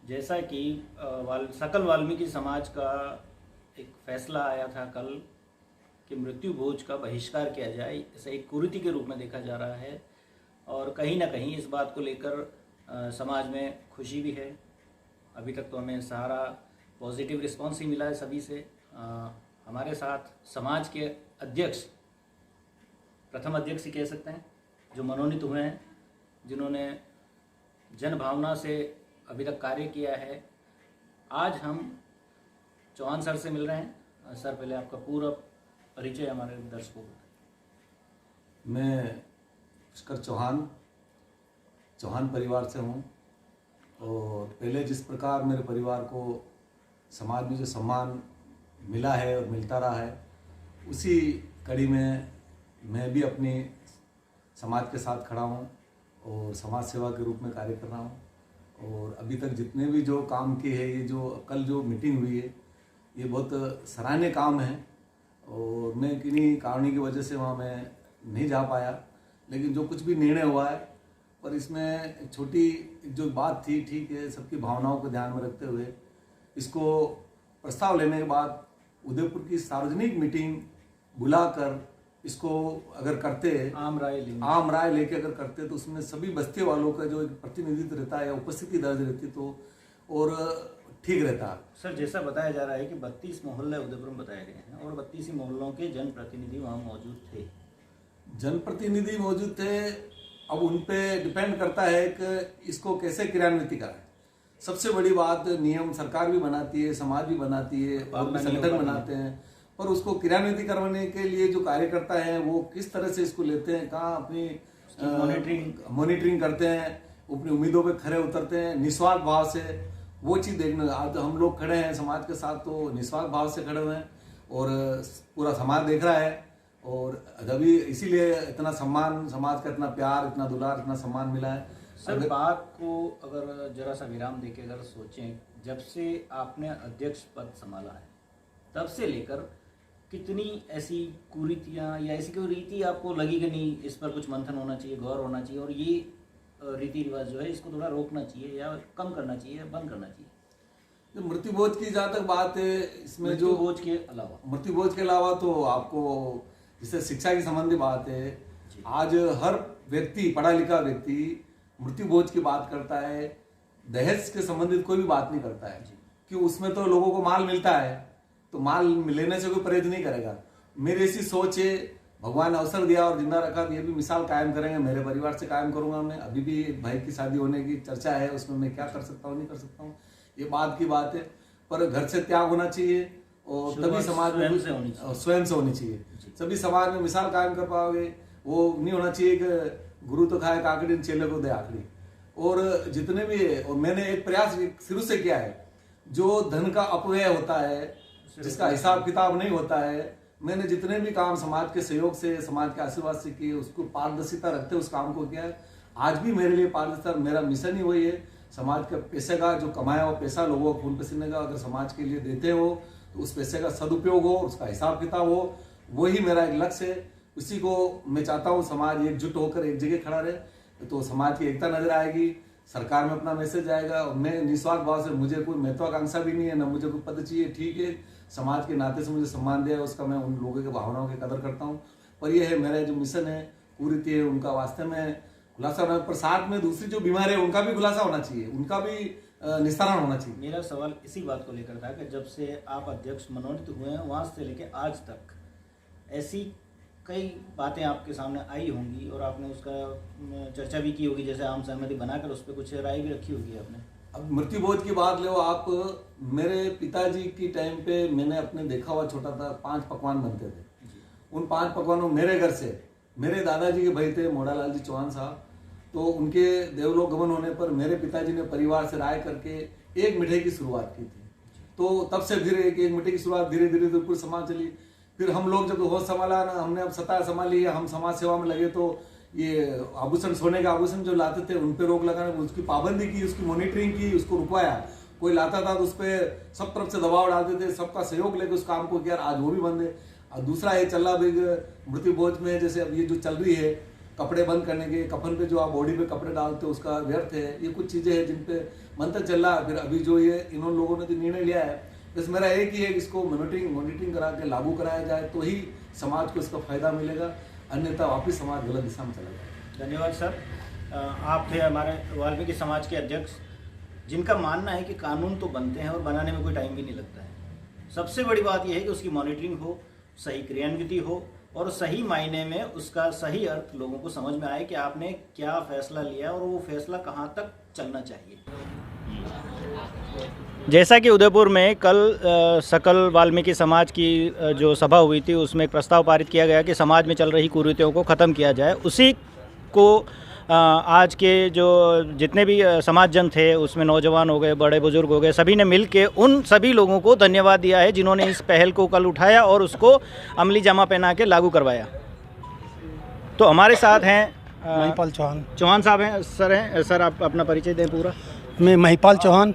जैसा कि सकल वाल्मीकि समाज का एक फैसला आया था कल कि मृत्यु भोज का बहिष्कार किया जाए, इसे एक कुरीति के रूप में देखा जा रहा है और कहीं ना कहीं इस बात को लेकर समाज में खुशी भी है। अभी तक तो हमें सारा पॉजिटिव रिस्पांस ही मिला है सभी से। हमारे साथ समाज के अध्यक्ष, प्रथम अध्यक्ष ही कह सकते हैं, जो मनोनीत हुए हैं, जिन्होंने जन भावना से अभी तक कार्य किया है। आज हम चौहान सर से मिल रहे हैं। सर, पहले आपका पूरा परिचय हमारे दर्शकों को। मैं पुष्कर चौहान परिवार से हूँ और पहले जिस प्रकार मेरे परिवार को समाज में जो सम्मान मिला है और मिलता रहा है, उसी कड़ी में मैं भी अपनी समाज के साथ खड़ा हूँ और समाज सेवा के रूप में कार्य कर रहा हूँ। और अभी तक जितने भी जो काम किए हैं, ये जो कल जो मीटिंग हुई है, ये बहुत सराहनीय काम है और मैं किन्हीं कारणों की वजह से वहाँ मैं नहीं जा पाया, लेकिन जो कुछ भी निर्णय हुआ है, पर इसमें छोटी जो बात थी, ठीक है, सबकी भावनाओं को ध्यान में रखते हुए इसको प्रस्ताव लेने के बाद उदयपुर की सार्वजनिक मीटिंग बुलाकर इसको अगर करते, आम राय लेके अगर करते, तो उसमें सभी बस्ती वालों का जो एक प्रतिनिधित्व रहता है या उपस्थिति दर्ज रहती तो और ठीक रहता। सर, जैसा बताया जा रहा है कि 32 मोहल्ले उदयपुर में बताए गए हैं और 32 मोहल्लों के जनप्रतिनिधि वहाँ मौजूद थे। जनप्रतिनिधि मौजूद थे, अब उन पे डिपेंड करता है कि इसको कैसे क्रियान्वित कराए। सबसे बड़ी बात, नियम सरकार भी बनाती है, समाज भी बनाती है और भी संगठन बनाते हैं, पर उसको क्रियान्वित करवाने के लिए जो कार्यकर्ता हैं वो किस तरह से इसको लेते हैं, कहाँ अपनी मॉनिटरिंग करते हैं, अपनी उम्मीदों पे खरे उतरते हैं निस्वार्थ भाव से, वो चीज़ देखने। आज हम लोग खड़े हैं समाज के साथ तो निस्वार्थ भाव से खड़े हुए हैं और पूरा समाज देख रहा है और अभी इसीलिए इतना सम्मान, समाज का इतना प्यार, इतना दुलार, इतना सम्मान मिला है। सर, बात को अगर जरा सा विराम देके अगर सोचें, जब से आपने अध्यक्ष पद संभाला है तब से लेकर कितनी ऐसी कुरीतियाँ या ऐसी कोई रीति आपको लगी कि नहीं, इस पर कुछ मंथन होना चाहिए, गौर होना चाहिए और ये रीति रिवाज जो है इसको थोड़ा रोकना चाहिए या कम करना चाहिए या बंद करना चाहिए? जो मृत्यु भोज की जहाँ तक बात है, इसमें जो मृत्यु भोज के अलावा तो आपको जिससे शिक्षा की संबंधी बात है, आज हर व्यक्ति, पढ़ा लिखा व्यक्ति मृत्यु भोज की बात करता है, दहेज के संबंधित कोई भी बात नहीं करता है कि उसमें तो लोगों को माल मिलता है तो माल लेने से कोई परहेज नहीं करेगा। मेरी ऐसी सोच है, भगवान अवसर दिया और जिंदा रखा तो ये भी मिसाल कायम करेंगे, मेरे परिवार से कायम करूंगा मैं। अभी भी एक भाई की शादी होने की चर्चा है, उसमें मैं क्या कर सकता हूँ, नहीं कर सकता हूँ, ये बात की बात है, पर घर से त्याग होना चाहिए और तभी समाज में स्वयं से होनी चाहिए। सभी समाज में मिसाल कायम कर पाओगे। वो नहीं होना चाहिए कि गुरु तो खाए काकड़ी, चेले को दे आखड़ी। और जितने भी है, और मैंने एक प्रयास शुरू से किया है, जो धन का अपव्यय होता है, जिसका हिसाब किताब नहीं होता है, मैंने जितने भी काम समाज के सहयोग से, समाज के आशीर्वाद से किए, उसको पारदर्शिता रखते उस काम को किया है। आज भी मेरे लिए पारदर्शिता, मेरा मिशन ही वही है। समाज के पैसे का जो कमाया हुआ पैसा, लोगों को खून पसीने का अगर समाज के लिए देते हो तो उस पैसे का सदुपयोग हो, उसका हिसाब किताब हो, वही मेरा एक लक्ष्य है। उसी को मैं चाहता हूँ समाज एकजुट होकर एक जगह खड़ा रहे तो समाज की एकता नजर आएगी, सरकार में अपना मैसेज आएगा। और मैं निस्वार्थ भाव से, मुझे कोई महत्वाकांक्षा भी नहीं है, ना मुझे कोई पद चाहिए, ठीक है, समाज के नाते से मुझे सम्मान दिया, उसका मैं उन लोगों की भावनाओं की कदर करता हूँ। पर यह है, मेरा जो मिशन है, कुरीति है, उनका वास्तव में खुलासा होना, पर साथ में दूसरी जो बीमारी है उनका भी खुलासा होना चाहिए, उनका भी निस्तारण होना चाहिए। मेरा सवाल इसी बात को लेकर था कि जब से आप अध्यक्ष मनोनीत हुए हैं वहाँ से लेकर आज तक ऐसी कई बातें आपके सामने आई होंगी और आपने उसका चर्चा भी की होगी, जैसे आम सहमति बनाकर उस पर कुछ राय भी रखी होगी आपने। अब मृत्यु भोज की बात लो आप, मेरे पिताजी की टाइम पे मैंने अपने देखा हुआ, छोटा था, 5 पकवान बनते थे। उन 5 पकवानों मेरे घर से, मेरे दादाजी के भाई थे मोड़ालाल जी चौहान साहब, तो उनके देवलोक गमन होने पर मेरे पिताजी ने परिवार से राय करके एक मिठाई की शुरुआत की थी। तो तब से फिर एक मिठाई की शुरुआत धीरे धीरे पूरी समाज चली। फिर हम लोग जब होश संभाला ना, हमने अब सत्ता संभाली, हम समाज सेवा में लगे, तो ये आभूषण, सोने के आभूषण जो लाते थे उन पे रोक लगाने, उसकी पाबंदी की, उसकी मॉनिटरिंग की, उसको रुकवाया। कोई लाता था तो उस पर सब तरफ से दबाव डालते थे, सबका सहयोग लेकर उस काम को किया। आज वो भी बंद है। और दूसरा ये चल रहा मृत्यु भोज में, जैसे अब ये जो चल रही है, कपड़े बंद करने के, कफन पे जो आप बॉडी पे कपड़े डालते हो उसका व्यर्थ है, ये कुछ चीज़ें हैं जिन पे मंथन चल रहा है। फिर अभी जो ये इन लोगों ने जो निर्णय लिया है, बस मेरा एक ही है कि इसको मॉनिटरिंग करा के लागू कराया जाए तो ही समाज को इसका फायदा मिलेगा, अन्यथा वापिस समाज गलत दिशा में चला जाएगा। धन्यवाद सर। आप थे हमारे वाल्मीकि समाज के अध्यक्ष, जिनका मानना है कि कानून तो बनते हैं और बनाने में कोई टाइम भी नहीं लगता है। सबसे बड़ी बात यह है कि उसकी मॉनिटरिंग हो, सही क्रियान्विति हो और सही मायने में उसका सही अर्थ लोगों को समझ में आए कि आपने क्या फैसला लिया और वो फैसला कहाँ तक चलना चाहिए। जैसा कि उदयपुर में कल सकल वाल्मीकि समाज की जो सभा हुई थी उसमें एक प्रस्ताव पारित किया गया कि समाज में चल रही कुरीतियों को ख़त्म किया जाए। उसी को आज के जो जितने भी समाजजन थे, उसमें नौजवान हो गए, बड़े बुजुर्ग हो गए, सभी ने मिल के उन सभी लोगों को धन्यवाद दिया है जिन्होंने इस पहल को कल उठाया और उसको अमली जामा पहना के लागू करवाया। तो हमारे साथ हैं महिपाल चौहान साहब हैं। सर आप अपना परिचय दें पूरा। मैं महिपाल चौहान,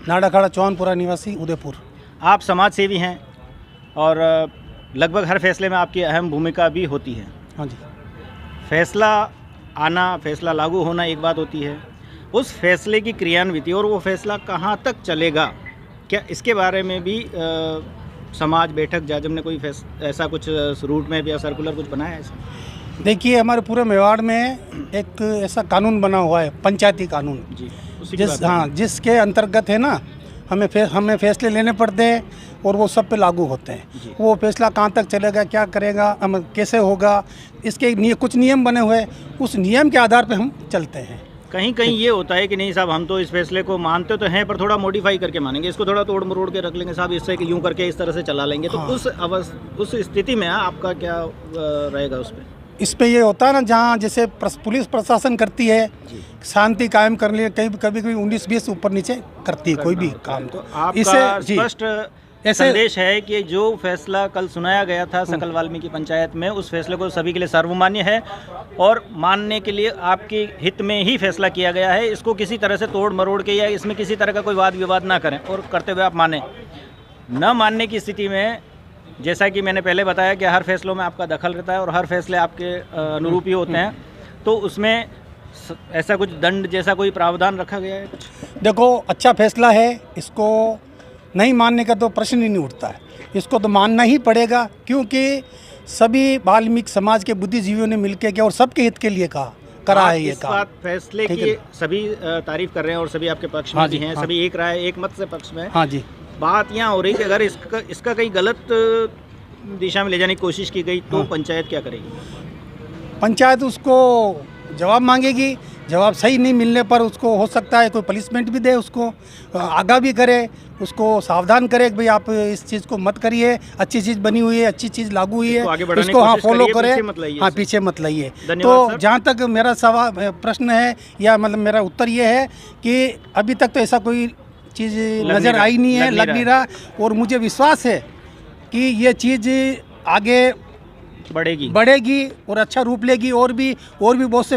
नाडाखाड़ा चौहानपुरा निवासी, उदयपुर। आप समाज सेवी हैं और लगभग हर फैसले में आपकी अहम भूमिका भी होती है। हाँ जी। फैसला आना, फैसला लागू होना एक बात होती है, उस फैसले की क्रियान्विति और वो फैसला कहाँ तक चलेगा, क्या इसके बारे में भी समाज बैठक जाजम ने कोई ऐसा कुछ रूट में या सर्कुलर कुछ बनाया है ऐसा? देखिए, हमारे पूरे मेवाड़ में एक ऐसा कानून बना हुआ है, पंचायती कानून जी, जिसके अंतर्गत है ना हमें फैसले लेने पड़ते हैं और वो सब पे लागू होते हैं। वो फैसला कहाँ तक चलेगा, क्या करेगा, कैसे होगा, इसके कुछ नियम बने हुए, उस नियम के आधार पे हम चलते हैं। कहीं कहीं ये होता है कि नहीं साहब, हम तो इस फैसले को मानते तो हैं पर थोड़ा मॉडिफाई करके मानेंगे, इसको थोड़ा तोड़ मरोड़ के रख लेंगे साहब, इससे यूँ करके इस तरह से चला लेंगे। तो हाँ। उस स्थिति में आपका क्या रहेगा उस पर? इस पे ये होता है ना, जहाँ जैसे पुलिस प्रशासन करती है शांति कायम कर लिए, कभी 19-20 ऊपर नीचे करती है कोई भी काम। तो आपका स्पष्ट संदेश है कि जो फैसला कल सुनाया गया था सकल वाल्मीकि पंचायत में, उस फैसले को सभी के लिए सर्वमान्य है और मानने के लिए आपके हित में ही फैसला किया गया है। इसको किसी तरह से तोड़ मरोड़ के या इसमें किसी तरह का कोई वाद विवाद ना करें और करते हुए आप माने। न मानने की स्थिति में, जैसा कि मैंने पहले बताया कि हर फैसलों में आपका दखल रहता है और हर फैसले आपके अनुरूप ही होते हैं, तो उसमें ऐसा कुछ दंड जैसा कोई प्रावधान रखा गया है कुछ? देखो, अच्छा फैसला है, इसको नहीं मानने का तो प्रश्न ही नहीं उठता है, इसको तो मानना ही पड़ेगा, क्योंकि सभी वाल्मीकि समाज के बुद्धिजीवियों ने मिलकर किया और सबके हित के लिए करा है ये काम। फैसले की सभी तारीफ कर रहे हैं और सभी आपके पक्ष में भी हैं, सभी एक राय एक मत से पक्ष में। हाँ जी। बात यहाँ हो रही कि अगर इसका कहीं गलत दिशा में ले जाने की कोशिश की गई तो पंचायत क्या करेगी? पंचायत उसको जवाब मांगेगी, जवाब सही नहीं मिलने पर उसको हो सकता है कोई पनिशमेंट भी दे, उसको आगाह भी करे, उसको सावधान करे कि भाई आप इस चीज़ को मत करिए, अच्छी चीज़ बनी हुई है, अच्छी चीज़ लागू हुई है, उसको हाँ फॉलो करे, हाँ पीछे मत लाइए। तो जहाँ तक मेरा सवाल प्रश्न है या मतलब मेरा उत्तर ये है कि अभी तक तो ऐसा कोई चीज़ नज़र आई नहीं है, लग नहीं रहा, और मुझे विश्वास है कि ये चीज़ आगे बढ़ेगी और अच्छा रूप लेगी। और भी बहुत से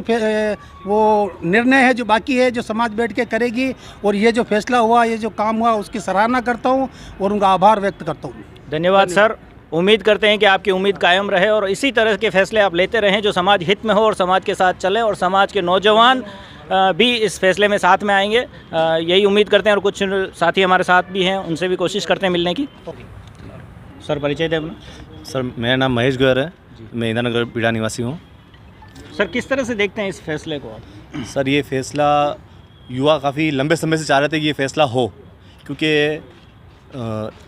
वो निर्णय है जो बाकी है, जो समाज बैठ के करेगी, और ये जो फैसला हुआ, ये जो काम हुआ, उसकी सराहना करता हूँ और उनका आभार व्यक्त करता हूँ। धन्यवाद सर। उम्मीद करते हैं कि आपकी उम्मीद कायम रहे और इसी तरह के फैसले आप लेते रहें जो समाज हित में हो और समाज के साथ चले और समाज के नौजवान भी इस फैसले में साथ में आएंगे, यही उम्मीद करते हैं। और कुछ साथी हमारे साथ भी हैं, उनसे भी कोशिश करते हैं मिलने की। सर परिचय दें अपना। सर मेरा नाम महेश गोयर है, मैं इंदिरानगर पीड़ा निवासी हूँ। सर किस तरह से देखते हैं इस फैसले को आप? सर ये फैसला युवा काफ़ी लंबे समय से चाह रहे थे कि ये फैसला हो, क्योंकि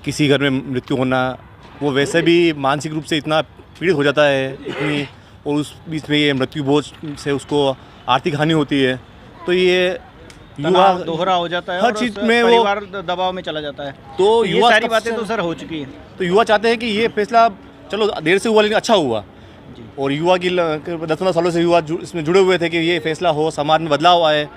किसी घर में मृत्यु होना, वो वैसे भी मानसिक रूप से इतना पीड़ित हो जाता है इतनी, और उस बीच में ये मृत्यु बोझ से उसको आर्थिक हानि होती है, तो ये युवा दोहरा हो जाता है, हर चीज़ में परिवार दबाव में चला जाता है। तो ये सारी बातें तो सर हो चुकी हैं। तो युवा चाहते हैं कि ये फैसला चलो देर से हुआ लेकिन अच्छा हुआ, और युवा की 10-15 सालों से युवा इसमें जुड़े हुए थे कि ये फैसला हो, समाज में बदलाव आए,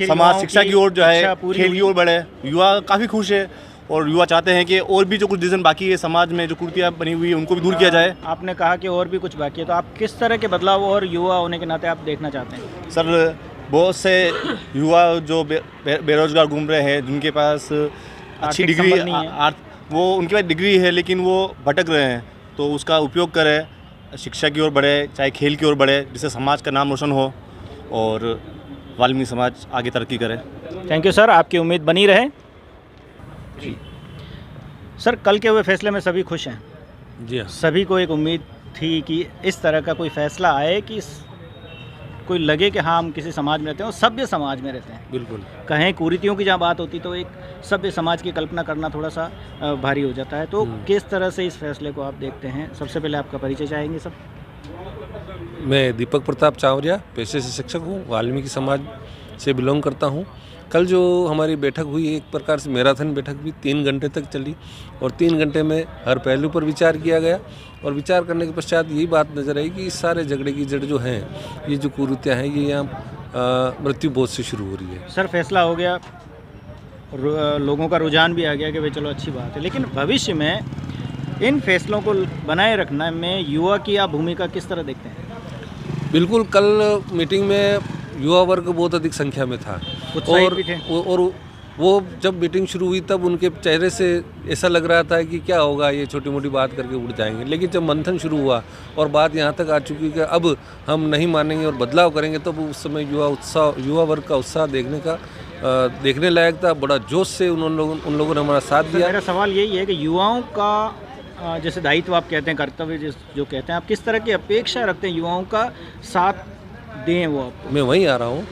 समाज शिक्षा की ओर जो है, खेल की ओर बढ़े। युवा काफ़ी खुश है और युवा चाहते हैं कि और भी जो कुछ डिसीजन बाकी है समाज में, जो कुरीतियाँ बनी हुई है, उनको भी दूर किया जाए। आपने कहा कि और भी कुछ बाकी है, तो आप किस तरह के बदलाव और युवा होने के नाते आप देखना चाहते हैं? सर बहुत से युवा जो बेरोजगार घूम रहे हैं, जिनके पास अच्छी डिग्री वो उनके पास डिग्री है लेकिन वो भटक रहे हैं, तो उसका उपयोग करें, शिक्षा की ओर बढ़े, चाहे खेल की ओर बढ़े, जिससे समाज का नाम रोशन हो और वाल्मीकि समाज आगे तरक्की करे। थैंक यू सर, आपकी उम्मीद बनी रहे। जी सर, कल के हुए फैसले में सभी खुश हैं? जी हाँ। सभी को एक उम्मीद थी कि इस तरह का कोई फैसला आए कि कोई लगे कि हाँ हम किसी समाज में रहते हैं और सभ्य समाज में रहते हैं। बिल्कुल। कहें कुरीतियों की जहाँ बात होती तो एक सभ्य समाज की कल्पना करना थोड़ा सा भारी हो जाता है। तो किस तरह से इस फैसले को आप देखते हैं? सबसे पहले आपका परिचय चाहेंगे सब? मैं दीपक प्रताप चावरिया, पेशे से शिक्षक हूँ, वाल्मीकि समाज से बिलोंग करता हूँ। कल जो हमारी बैठक हुई, एक प्रकार से मैराथन बैठक भी 3 घंटे तक चली और 3 घंटे में हर पहलू पर विचार किया गया और विचार करने के पश्चात यही बात नजर आई कि इस सारे झगड़े की जड़ जो हैं, ये जो कुरीतियाँ हैं, ये यहाँ मृत्यु बोध से शुरू हो रही है। सर, फैसला हो गया, लोगों का रुझान भी आ गया कि भाई चलो अच्छी बात है, लेकिन भविष्य में इन फैसलों को बनाए रखने में युवा की आप भूमिका किस तरह देखते हैं? बिल्कुल, कल मीटिंग में युवा वर्ग बहुत अधिक संख्या में था और वो जब मीटिंग शुरू हुई तब उनके चेहरे से ऐसा लग रहा था कि क्या होगा, ये छोटी मोटी बात करके उड़ जाएंगे। लेकिन जब मंथन शुरू हुआ और बात यहाँ तक आ चुकी कि अब हम नहीं मानेंगे और बदलाव करेंगे, तब उस समय युवा वर्ग का उत्साह देखने लायक था। बड़ा जोश से उन लोगों ने हमारा साथ दिया। मेरा सवाल यही है कि युवाओं का जैसे दायित्व आप कहते हैं, कर्तव्य जो कहते हैं, आप किस तरह की अपेक्षा रखते हैं युवाओं का साथ दें वो आपको? मैं वहीं आ रहा हूँ।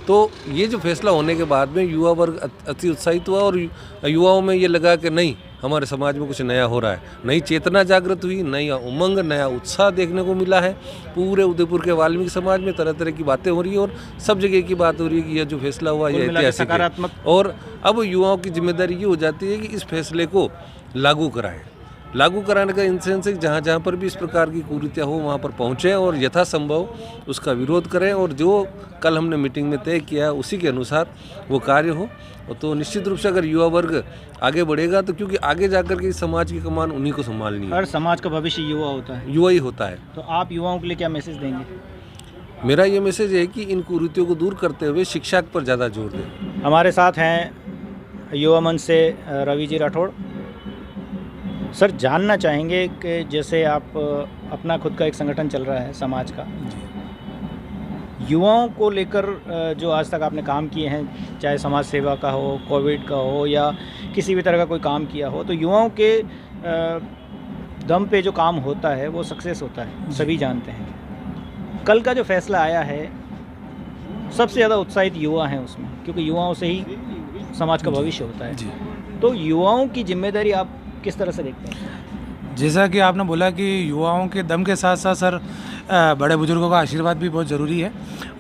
तो ये जो फैसला होने के बाद में युवा वर्ग अति उत्साहित हुआ और युवाओं में ये लगा कि नहीं, हमारे समाज में कुछ नया हो रहा है, नई चेतना जागृत हुई, नया उमंग, नया उत्साह देखने को मिला है। पूरे उदयपुर के वाल्मीकि समाज में तरह तरह की बातें हो रही है और सब जगह की बात हो रही है कि यह जो फैसला हुआ यह ऐतिहासिक है। और अब युवाओं की जिम्मेदारी ये हो जाती है कि इस फैसले को लागू कराने का इंसेंस है, जहाँ जहाँ पर भी इस प्रकार की कुरीतियाँ हो वहाँ पर पहुँचें और यथासंभव उसका विरोध करें और जो कल हमने मीटिंग में तय किया उसी के अनुसार वो कार्य हो। तो निश्चित रूप से अगर युवा वर्ग आगे बढ़ेगा तो, क्योंकि आगे जाकर के इस समाज की कमान उन्हीं को संभालनी है। हर समाज का भविष्य युवा होता है, युवा ही होता है। तो आप युवाओं के लिए क्या मैसेज देंगे? मेरा ये मैसेज है कि इन कुरीतियों को दूर करते हुए शिक्षा पर ज़्यादा जोर दें। हमारे साथ हैं युवा मंच से रवि जी राठौड़। सर, जानना चाहेंगे कि जैसे आप अपना खुद का एक संगठन चल रहा है समाज का, युवाओं को लेकर जो आज तक आपने काम किए हैं, चाहे समाज सेवा का हो, कोविड का हो या किसी भी तरह का कोई काम किया हो, तो युवाओं के दम पे जो काम होता है वो सक्सेस होता है, सभी जानते हैं। कल का जो फैसला आया है, सबसे ज़्यादा उत्साहित युवा हैं उसमें, क्योंकि युवाओं से ही समाज का भविष्य होता है। तो युवाओं की जिम्मेदारी आप किस तरह से देखते हैं? जैसा कि आपने बोला कि युवाओं के दम के साथ साथ सर बड़े बुजुर्गों का आशीर्वाद भी बहुत ज़रूरी है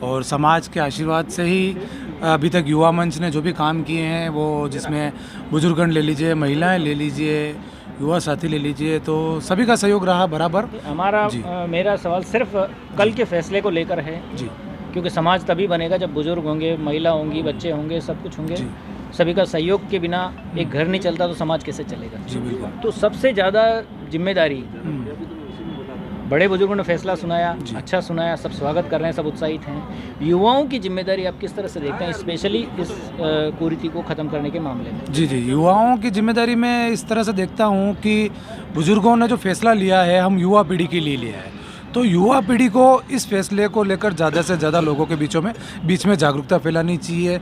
और समाज के आशीर्वाद से ही अभी तक युवा मंच ने जो भी काम किए हैं, वो जिसमें बुजुर्गगण ले लीजिए, महिलाएं ले लीजिए, युवा साथी ले लीजिए, तो सभी का सहयोग रहा बराबर। मेरा सवाल सिर्फ कल के फैसले को लेकर है जी, क्योंकि समाज तभी बनेगा जब बुजुर्ग होंगे, महिला होंगी, बच्चे होंगे, सब कुछ होंगे। सभी का सहयोग के बिना एक घर नहीं चलता तो समाज कैसे चलेगा? जी बिल्कुल। तो सबसे ज़्यादा जिम्मेदारी, बड़े बुजुर्गों ने फैसला सुनाया, अच्छा सुनाया, सब स्वागत कर रहे हैं, सब उत्साहित हैं। युवाओं की जिम्मेदारी आप किस तरह से देखते हैं, स्पेशली इस कुरीति को ख़त्म करने के मामले में? जी, युवाओं की जिम्मेदारी मैं इस तरह से देखता हूँ कि बुजुर्गों ने जो फैसला लिया है, हम युवा पीढ़ी के लिए लिया है, तो युवा पीढ़ी को इस फैसले को लेकर ज़्यादा से ज़्यादा लोगों के बीच में जागरूकता फैलानी चाहिए।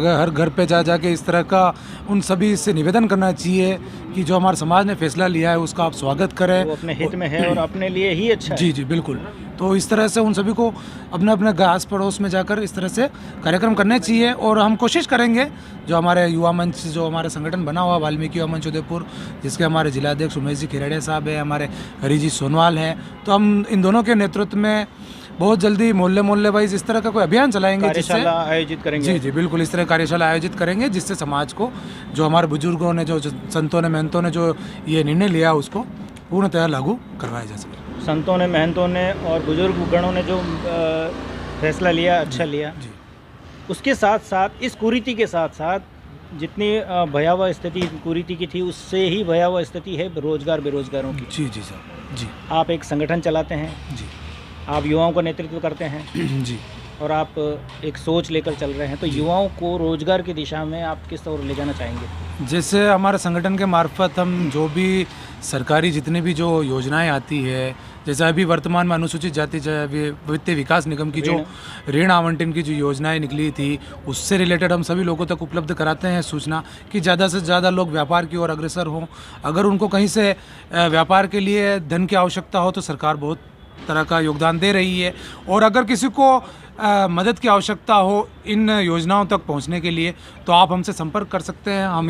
हर घर पे जा के इस तरह का उन सभी से निवेदन करना चाहिए कि जो हमारे समाज ने फैसला लिया है उसका आप स्वागत करें, वो अपने हित में है और अपने लिए ही अच्छा है। जी बिल्कुल। तो इस तरह से उन सभी को अपने अपने आस पड़ोस में जाकर इस तरह से कार्यक्रम करने चाहिए और हम कोशिश करेंगे, जो हमारे युवा मंच, जो हमारा संगठन बना हुआ वाल्मीकि युवा मंच उदयपुर, जिसके हमारे जिलाध्यक्ष उमेश जी खिरड़िया साहब है, हमारे हरी जी सोनवाल हैं, तो हम इन दोनों के नेतृत्व में बहुत जल्दी मोहल्ले वाइज इस तरह का कोई अभियान चलाएंगे, कार्यशाला आयोजित करेंगे। जी बिल्कुल, इस तरह कार्यशाला आयोजित करेंगे जिससे समाज को, जो हमारे बुजुर्गों ने, जो संतों ने, महंतों ने जो ये निर्णय लिया, उसको पूर्णतः लागू करवाया जा सके। संतों ने, महंतों ने और बुजुर्ग गणों ने जो फैसला लिया, अच्छा लिया, उसके साथ साथ इस कुरीति के साथ साथ जितनी भयावह स्थिति कुरीति की थी, उससे ही भयावह स्थिति है बेरोजगारों की। जी सर जी। आप एक संगठन चलाते हैं जी, आप युवाओं का नेतृत्व करते हैं जी, और आप एक सोच लेकर चल रहे हैं, तो युवाओं को रोजगार की दिशा में आप किस तरह ले जाना चाहेंगे? जैसे हमारे संगठन के मार्फत हम जो भी सरकारी जितनी भी जो योजनाएं आती है, जैसा अभी वर्तमान में अनुसूचित जाति वित्तीय विकास निगम की जो ऋण आवंटन की जो योजनाएं निकली थी, उससे रिलेटेड हम सभी लोगों तक उपलब्ध कराते हैं सूचना कि ज़्यादा से ज़्यादा लोग व्यापार की ओर अग्रसर हों। अगर उनको कहीं से व्यापार के लिए धन की आवश्यकता हो तो सरकार बहुत तरह का योगदान दे रही है, और अगर किसी को मदद की आवश्यकता हो इन योजनाओं तक पहुंचने के लिए तो आप हमसे संपर्क कर सकते हैं। हम